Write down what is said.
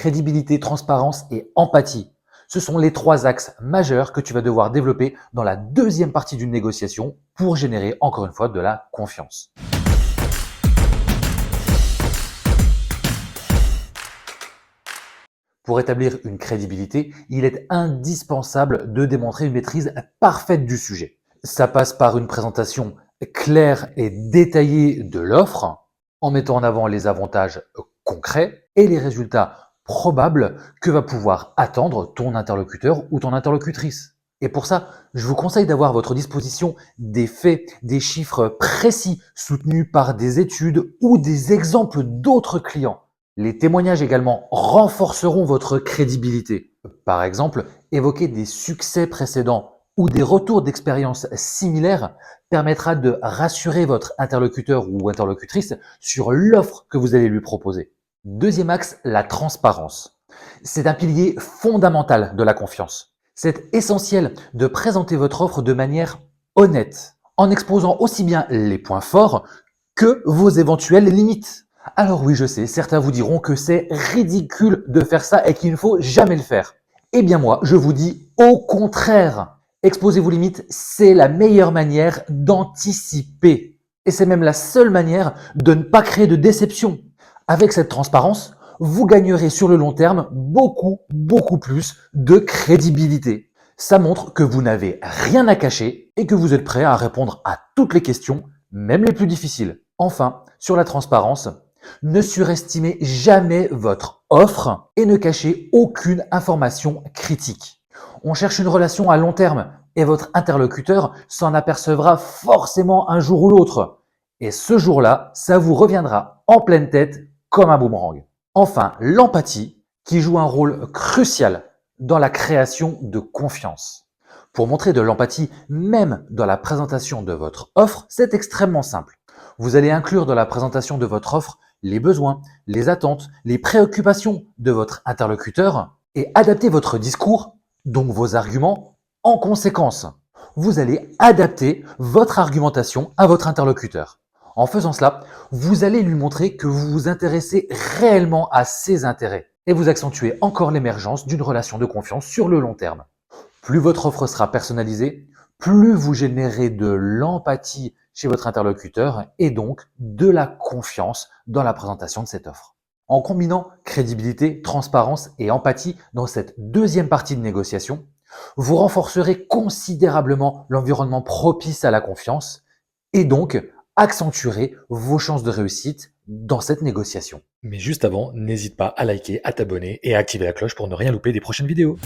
crédibilité, transparence et empathie. Ce sont les 3 axes majeurs que tu vas devoir développer dans la deuxième partie d'une négociation pour générer encore une fois de la confiance. Pour établir une crédibilité, il est indispensable de démontrer une maîtrise parfaite du sujet. Ça passe par une présentation claire et détaillée de l'offre, en mettant en avant les avantages concrets et les résultats probables que va pouvoir attendre ton interlocuteur ou ton interlocutrice. Et pour ça, je vous conseille d'avoir à votre disposition des faits, des chiffres précis soutenus par des études ou des exemples d'autres clients. Les témoignages également renforceront votre crédibilité. Par exemple, évoquer des succès précédents ou des retours d'expérience similaires permettra de rassurer votre interlocuteur ou interlocutrice sur l'offre que vous allez lui proposer. Deuxième axe, la transparence. C'est un pilier fondamental de la confiance. C'est essentiel de présenter votre offre de manière honnête, en exposant aussi bien les points forts que vos éventuelles limites. Alors oui, je sais, certains vous diront que c'est ridicule de faire ça et qu'il ne faut jamais le faire. Eh bien moi, je vous dis au contraire. Exposer vos limites, c'est la meilleure manière d'anticiper. Et c'est même la seule manière de ne pas créer de déception. Avec cette transparence, vous gagnerez sur le long terme beaucoup plus de crédibilité. Ça montre que vous n'avez rien à cacher et que vous êtes prêt à répondre à toutes les questions, même les plus difficiles. Enfin, sur la transparence, ne surestimez jamais votre offre et ne cachez aucune information critique. On cherche une relation à long terme et votre interlocuteur s'en apercevra forcément un jour ou l'autre. Et ce jour-là, ça vous reviendra en pleine tête comme un boomerang. Enfin, l'empathie qui joue un rôle crucial dans la création de confiance. Pour montrer de l'empathie, même dans la présentation de votre offre, c'est extrêmement simple. Vous allez inclure dans la présentation de votre offre les besoins, les attentes, les préoccupations de votre interlocuteur et adapter votre discours, donc vos arguments, en conséquence. Vous allez adapter votre argumentation à votre interlocuteur. En faisant cela, vous allez lui montrer que vous vous intéressez réellement à ses intérêts et vous accentuez encore l'émergence d'une relation de confiance sur le long terme. Plus votre offre sera personnalisée, plus vous générez de l'empathie chez votre interlocuteur et donc de la confiance dans la présentation de cette offre. En combinant crédibilité, transparence et empathie dans cette deuxième partie de négociation, vous renforcerez considérablement l'environnement propice à la confiance et donc accentuerez vos chances de réussite dans cette négociation. Mais juste avant, n'hésite pas à liker, à t'abonner et à activer la cloche pour ne rien louper des prochaines vidéos.